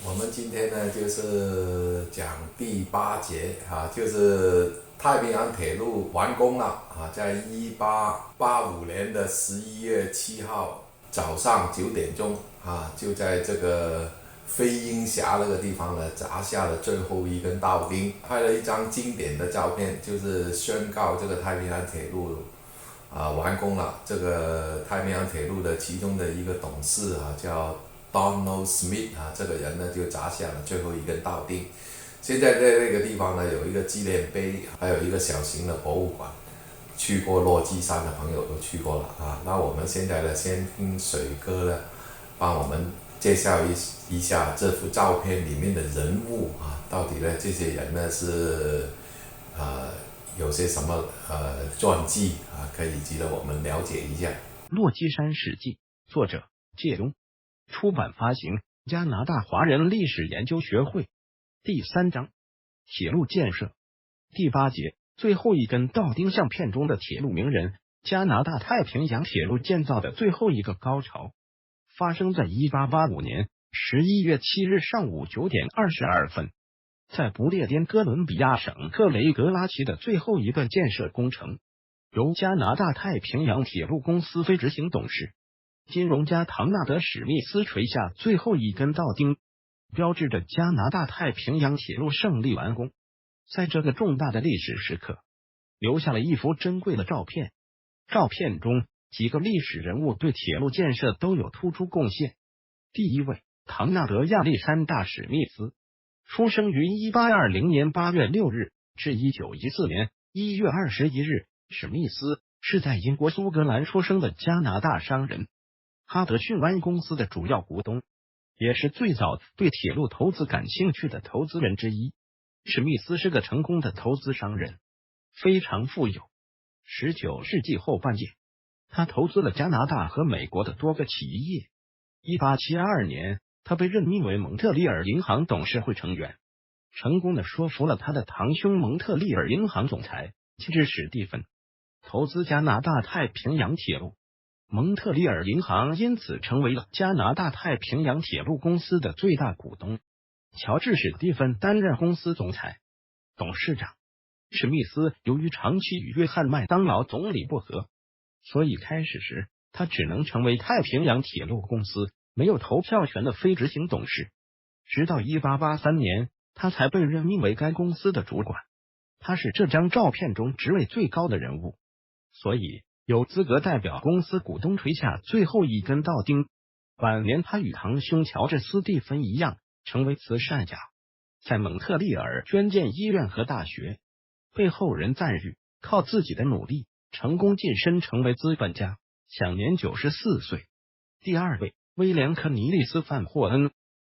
我们今天呢就是讲第八节啊，就是太平洋铁路完工了啊，在1885年的11月7号早上9点钟啊，就在这个飞鹰峡那个地方呢砸下了最后一根道钉，拍了一张经典的照片，就是宣告这个太平洋铁路完工了。这个太平洋铁路的其中的一个董事叫 Donald Smith 这个人呢就砸下了最后一根道钉。现在在那个地方呢有一个纪念碑，还有一个小型的博物馆。去过落基山的朋友都去过了啊。那我们现在呢，先听水哥呢帮我们介绍一下这幅照片里面的人物啊，到底呢这些人呢是有些什么传记啊，可以值得我们了解一下。落基山史记，作者介东，出版发行加拿大华人历史研究学会。第3章，铁路建设。第8节，最后一根道钉。相片中的铁路名人，加拿大太平洋铁路建造的最后一个高潮，发生在1885年11月7日上午9点22分，在不列颠哥伦比亚省克雷格拉奇的最后一个建设工程，由加拿大太平洋铁路公司非执行董事金融家唐纳德·史密斯垂下最后一根道钉，标志着加拿大太平洋铁路胜利完工。在这个重大的历史时刻，留下了一幅珍贵的照片。照片中几个历史人物对铁路建设都有突出贡献。第一位，唐纳德·亚历山大·史密斯，出生于1820年8月6日至1914年1月21日。史密斯是在英国苏格兰出生的加拿大商人，哈德逊湾公司的主要股东，也是最早对铁路投资感兴趣的投资人之一。史密斯是个成功的投资商人，非常富有。19世纪后半叶，他投资了加拿大和美国的多个企业。1872年，他被任命为蒙特利尔银行董事会成员，成功的说服了他的堂兄蒙特利尔银行总裁乔治·史蒂芬投资加拿大太平洋铁路。蒙特利尔银行因此成为了加拿大太平洋铁路公司的最大股东。乔治·史蒂芬担任公司总裁、董事长。史密斯由于长期与约翰·麦当劳总理不和，所以开始时他只能成为太平洋铁路公司没有投票权的非执行董事。直到1883年，他才被任命为该公司的主管。他是这张照片中职位最高的人物，所以有资格代表公司股东垂下最后一根道钉。晚年他与堂兄乔治·斯蒂芬一样，成为慈善家，在蒙特利尔捐建医院和大学，被后人赞誉靠自己的努力成功晋升成为资本家，享年94岁。第二位，威廉·科尼利斯·范霍恩，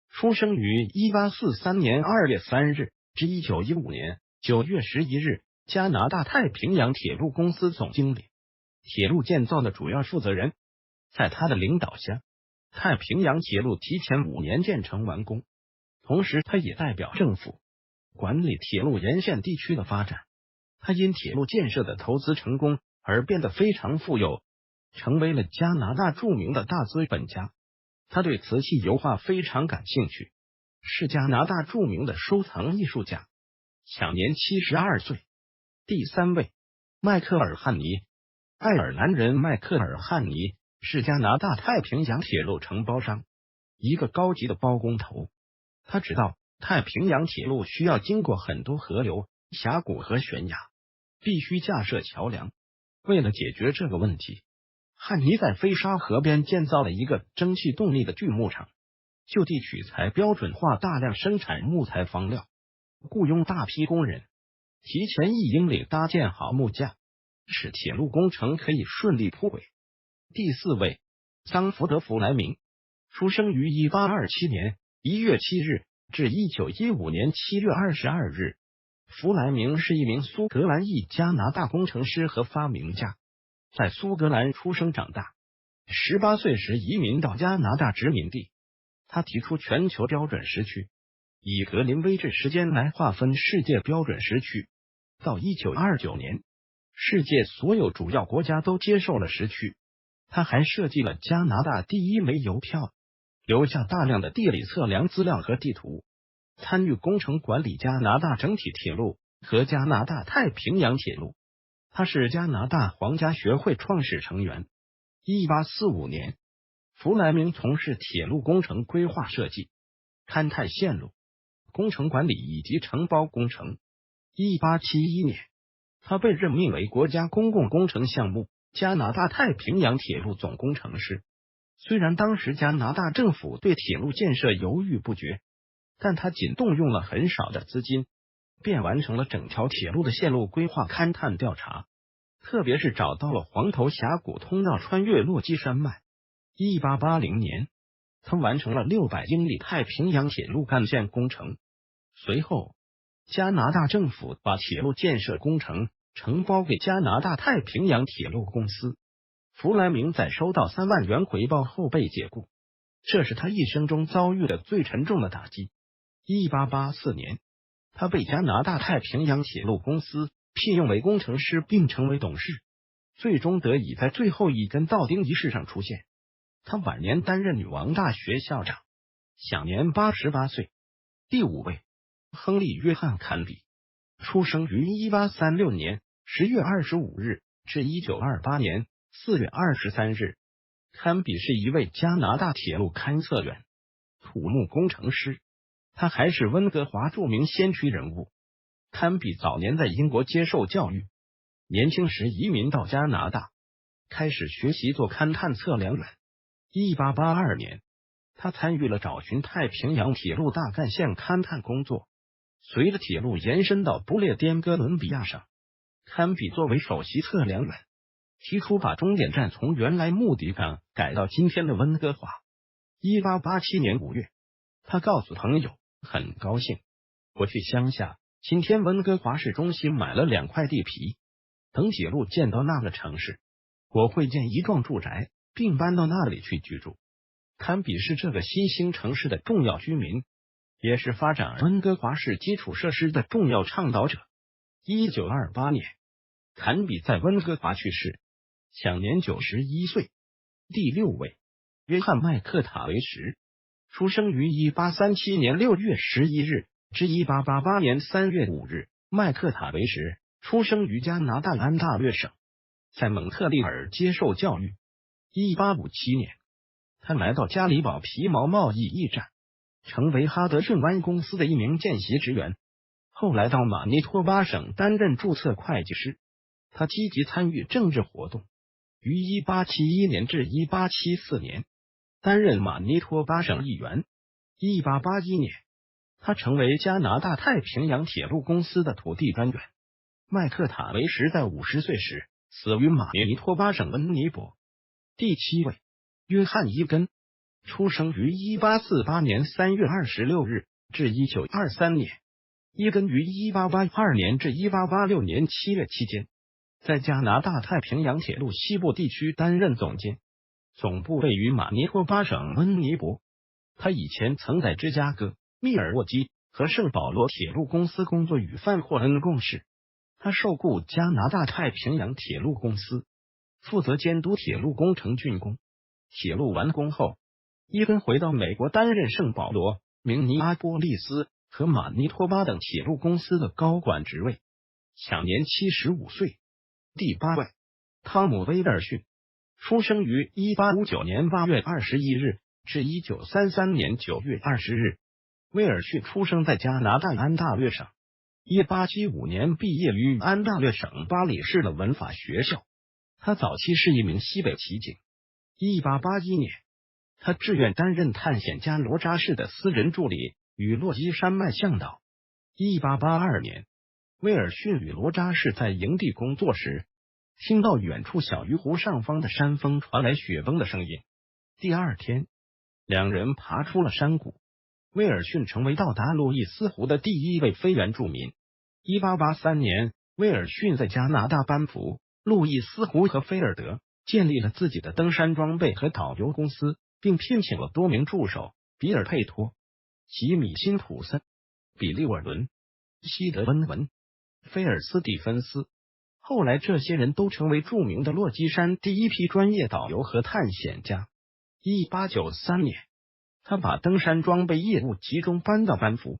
出生于1843年2月3日至1915年9月11日，加拿大太平洋铁路公司总经理，铁路建造的主要负责人。在他的领导下，太平洋铁路提前5年建成完工。同时他也代表政府管理铁路沿线地区的发展。他因铁路建设的投资成功而变得非常富有，成为了加拿大著名的大资本家。他对瓷器油画非常感兴趣，是加拿大著名的收藏艺术家，享年72岁。第三位，迈克尔·汉尼，爱尔兰人迈克尔·汉尼是加拿大太平洋铁路承包商，一个高级的包工头。他知道太平洋铁路需要经过很多河流、峡谷和悬崖，必须架设桥梁。为了解决这个问题，汉尼在菲沙河边建造了一个蒸汽动力的锯木厂，就地取材，标准化大量生产木材方料，雇佣大批工人，提前1英里搭建好木架，使铁路工程可以顺利铺轨。第四位，桑福德·弗莱明，出生于1827年1月7日至1915年7月22日。弗莱明是一名苏格兰裔加拿大工程师和发明家，在苏格兰出生长大，18岁时移民到加拿大殖民地。他提出全球标准时区，以格林威治时间来划分世界标准时区。到1929年，世界所有主要国家都接受了时区。他还设计了加拿大第一枚邮票，留下大量的地理测量资料和地图，参与工程管理加拿大整体铁路和加拿大太平洋铁路。他是加拿大皇家学会创始成员。1845年，弗莱明从事铁路工程规划设计、勘探线路、工程管理以及承包工程。1871年，他被任命为国家公共工程项目加拿大太平洋铁路总工程师。虽然当时加拿大政府对铁路建设犹豫不决，但他仅动用了很少的资金，便完成了整条铁路的线路规划、勘探调查，特别是找到了黄头峡谷通道穿越落基山脉。1880年，他完成了600英里太平洋铁路干线工程。随后，加拿大政府把铁路建设工程承包给加拿大太平洋铁路公司。弗莱明在收到3万元回报后被解雇，这是他一生中遭遇的最沉重的打击。1884年，他被加拿大太平洋铁路公司聘用为工程师，并成为董事，最终得以在最后一根道钉仪式上出现。他晚年担任女王大学校长，享年88岁。第5位，亨利·约翰·坎比，出生于1836年10月25日至1928年4月23日。坎比是一位加拿大铁路勘测员、土木工程师，他还是温哥华著名先驱人物。坎比早年在英国接受教育，年轻时移民到加拿大，开始学习做勘探测量员。1882年，他参与了找寻太平洋铁路大干线勘探工作。随着铁路延伸到不列颠哥伦比亚上，坎比作为首席测量员，提出把终点站从原来穆迪港改到今天的温哥华。1887年5月，他告诉朋友，很高兴我去乡下，今天温哥华市中心买了2块地皮，等铁路建到那个城市，我会建一幢住宅，并搬到那里去居住。坎比是这个新兴城市的重要居民，也是发展温哥华市基础设施的重要倡导者。1928年，坎比在温哥华去世，享年91岁。第6位，约翰·麦克塔维什，出生于1837年6月11日至1888年3月5日。麦克塔维什出生于加拿大安大略省，在蒙特利尔接受教育。1857年，他来到加里堡皮毛贸易驿站，成为哈德逊湾公司的一名见习职员，后来到马尼托巴省担任注册会计师。他积极参与政治活动，于1871年至1874年担任马尼托巴省议员。1881年，他成为加拿大太平洋铁路公司的土地专员。麦克塔维什在50岁时死于马尼托巴省温尼伯。第7位，约翰·伊根，出生于1848年3月26日至1923年。伊根于1882年至1886年7月期间，在加拿大太平洋铁路西部地区担任总监，总部位于马尼托巴省温尼伯。他以前曾在芝加哥、密尔沃基和圣保罗铁路公司工作，与范霍恩共事。他受雇加拿大太平洋铁路公司，负责监督铁路工程竣工。铁路完工后，伊根回到美国担任圣保罗、明尼阿波利斯和马尼托巴等铁路公司的高管职位，享年75岁。第8位，汤姆·威尔逊，出生于1859年8月21日至1933年9月20日。威尔逊出生在加拿大安大略省，1875年毕业于安大略省巴里市的文法学校。他早期是一名西北骑警。1881年，他志愿担任探险家罗扎士的私人助理与落基山脉向导。1882年，威尔逊与罗扎士在营地工作时，听到远处小鱼湖上方的山峰传来雪崩的声音。第2天，两人爬出了山谷。威尔逊成为到达路易斯湖的第1位非原住民。1883年，威尔逊在加拿大班夫、路易斯湖和菲尔德建立了自己的登山装备和导游公司，并聘请了多名助手：比尔·佩托、吉米·辛普森、比利·尔伦、西德·温文、菲尔斯·蒂芬斯。后来这些人都成为著名的落基山第1批专业导游和探险家。1893年，他把登山装备业务集中搬到班夫。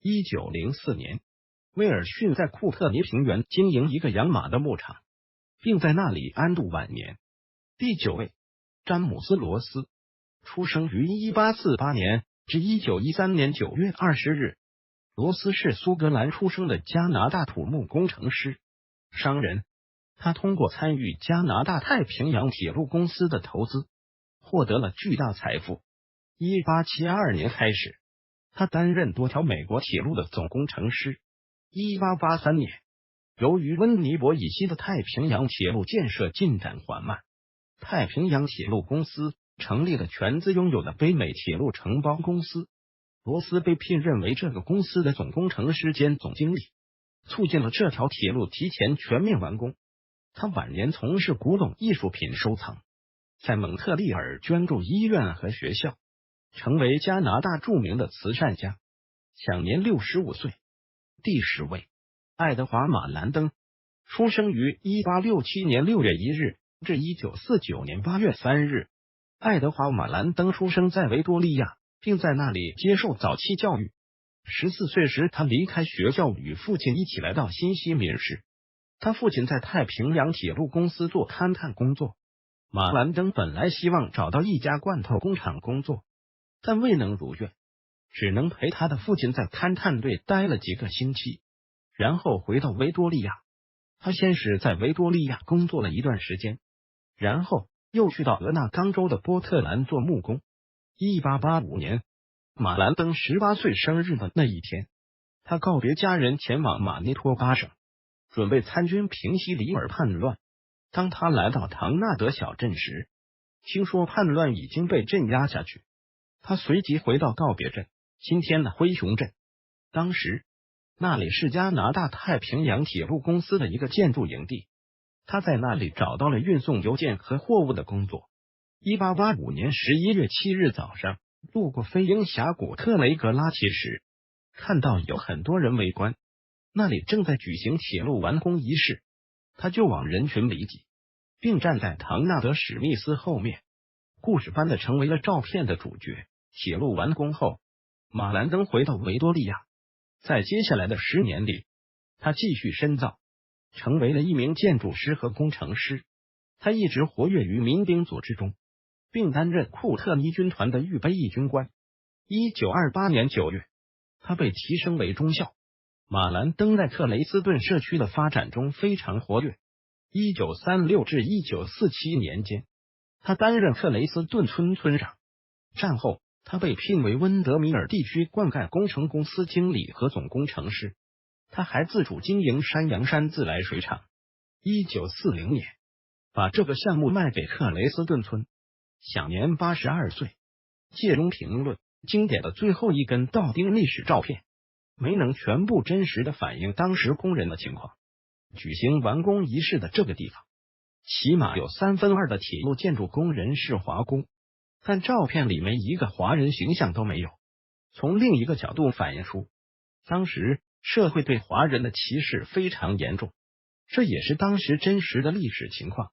1904年，威尔逊在库特尼平原经营一个养马的牧场，并在那里安度晚年。第9位，詹姆斯·罗斯，出生于1848年至1913年9月20日。罗斯是苏格兰出生的加拿大土木工程师、商人。他通过参与加拿大太平洋铁路公司的投资，获得了巨大财富。1872年开始，他担任多条美国铁路的总工程师。1883年，由于温尼伯以西的太平洋铁路建设进展缓慢，太平洋铁路公司成立了全资拥有的北美铁路承包公司。罗斯被聘任为这个公司的总工程师兼总经理，促进了这条铁路提前全面完工。他晚年从事古董艺术品收藏，在蒙特利尔捐助医院和学校，成为加拿大著名的慈善家，享年65岁。第10位，爱德华·马兰登，出生于1867年6月1日至1949年8月3日。爱德华·马兰登出生在维多利亚，并在那里接受早期教育。14岁时，他离开学校，与父亲一起来到新西敏市。他父亲在太平洋铁路公司做勘探工作。马兰登本来希望找到一家罐头工厂工作，但未能如愿，只能陪他的父亲在勘探队待了几个星期，然后回到维多利亚。他先是在维多利亚工作了一段时间，然后又去到俄勒冈州的波特兰做木工。1885年，马兰登18岁生日的那一天，他告别家人前往马尼托巴省，准备参军平息里尔叛乱。当他来到唐纳德小镇时，听说叛乱已经被镇压下去，他随即回到告别镇，今天的灰熊镇。当时那里是加拿大太平洋铁路公司的一个建筑营地，他在那里找到了运送邮件和货物的工作。1885年11月7日早上，路过飞鹰峡谷特雷格拉奇时，看到有很多人围观，那里正在举行铁路完工仪式，他就往人群里挤，并站在唐纳德史密斯后面，故事般的成为了照片的主角。铁路完工后，马兰登回到维多利亚，在接下来的10年里，他继续深造，成为了一名建筑师和工程师。他一直活跃于民兵组织中，并担任库特尼军团的预备役军官。1928年9月，他被提升为中校。马兰登在特雷斯顿社区的发展中非常活跃。1936至1947年间，他担任特雷斯顿村村长。战后，他被聘为温德米尔地区灌溉工程公司经理和总工程师。他还自主经营山羊山自来水厂。1940年，把这个项目卖给特雷斯顿村，享年82岁。借中评论，经典的最后一根道钉历史照片没能全部真实的反映当时工人的情况。举行完工仪式的这个地方，起码有2/3的铁路建筑工人是华工，但照片里面一个华人形象都没有。从另一个角度反映出，当时社会对华人的歧视非常严重，这也是当时真实的历史情况。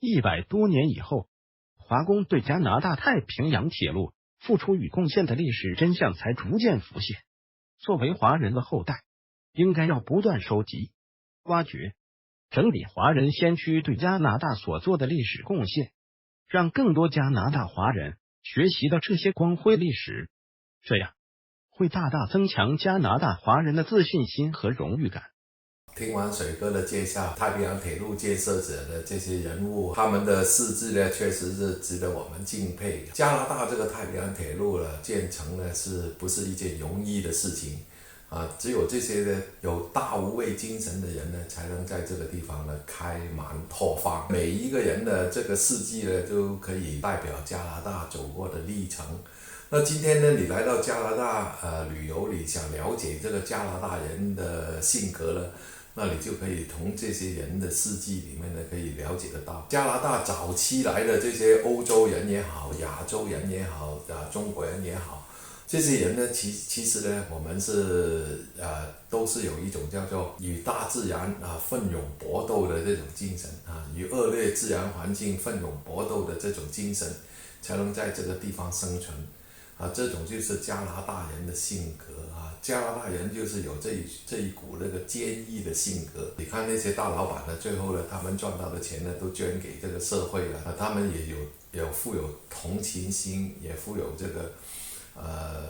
100多年以后，华工对加拿大太平洋铁路付出与贡献的历史真相才逐渐浮现。作为华人的后代，应该要不断收集、挖掘、整理华人先驱对加拿大所做的历史贡献，让更多加拿大华人学习到这些光辉历史，这样会大大增强加拿大华人的自信心和荣誉感。听完水哥的介绍，太平洋铁路建设者的这些人物，他们的事迹呢，确实是值得我们敬佩。加拿大这个太平洋铁路呢，建成呢，是不是一件容易的事情啊？只有这些呢有大无畏精神的人呢，才能在这个地方呢开芒拓放。每一个人的这个事迹呢，都可以代表加拿大走过的历程。那今天呢，你来到加拿大旅游，你想了解这个加拿大人的性格呢？那你就可以从这些人的事迹里面呢，可以了解得到加拿大早期来的这些欧洲人也好，亚洲人也好，中国人也好，这些人呢，其实呢，我们是都是有一种叫做与大自然奋勇搏斗的这种精神与恶劣自然环境奋勇搏斗的这种精神，才能在这个地方生存。这种就是加拿大人的性格加拿大人就是有这一股那个坚毅的性格。你看那些大老板呢，最后呢，他们赚到的钱呢，都捐给这个社会了，他们也有富有同情心，也富有这个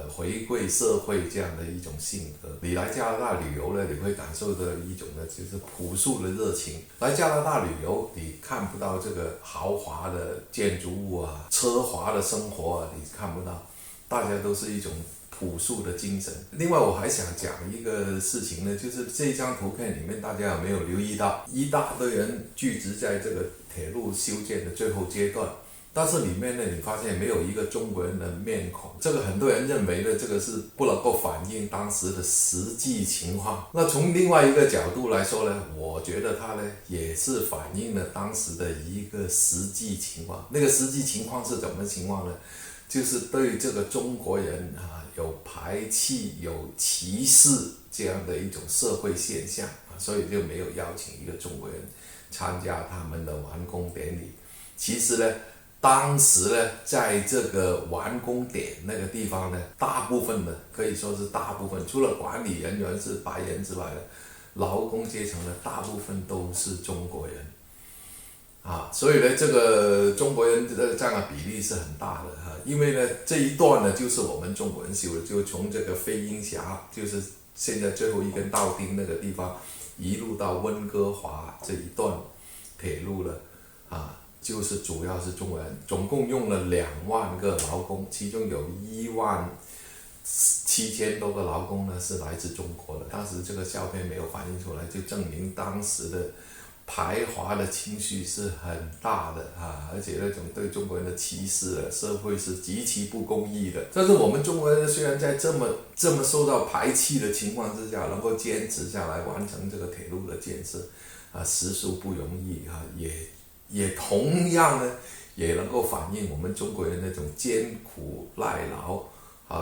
回馈社会这样的一种性格。你来加拿大旅游呢，你会感受到一种呢，就是朴素的热情。来加拿大旅游，你看不到这个豪华的建筑物奢华的生活你看不到，大家都是一种朴素的精神。另外我还想讲一个事情呢，就是这张图片里面大家有没有留意到，一大堆人聚集在这个铁路修建的最后阶段，但是里面呢，你发现没有一个中国人的面孔，这个很多人认为呢，这个是不能够反映当时的实际情况。那从另外一个角度来说呢，我觉得它呢也是反映了当时的一个实际情况。那个实际情况是怎么情况呢？就是对这个中国人有排斥、有歧视这样的一种社会现象所以就没有邀请一个中国人参加他们的完工典礼。其实呢，当时呢，在这个完工点那个地方呢，大部分的可以说是大部分，除了管理人员是白人之外的，劳工阶层的大部分都是中国人。所以呢，这个中国人的这样的比例是很大的因为呢，这一段呢就是我们中国人修的，就从这个飞鹰峡，就是现在最后一根道汀那个地方，一路到温哥华这一段铁路了就是主要是中国人，总共用了2万个劳工，其中有17000多个劳工呢是来自中国的。当时这个照片没有反映出来，就证明当时的排华的情绪是很大的而且那种对中国人的歧视社会是极其不公义的。但是我们中国人虽然在这么受到排斥的情况之下，能够坚持下来完成这个铁路的建设实属不容易也同样呢，也能够反映我们中国人那种艰苦耐劳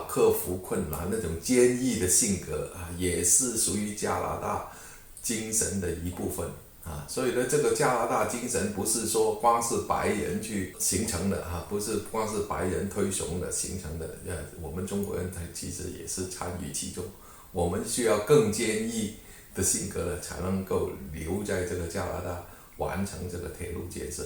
克服困难那种坚毅的性格也是属于加拿大精神的一部分所以呢，这个加拿大精神不是说光是白人去形成的不是光是白人推崇的形成的我们中国人其实也是参与其中。我们需要更坚毅的性格才能够留在这个加拿大完成这个铁路建设。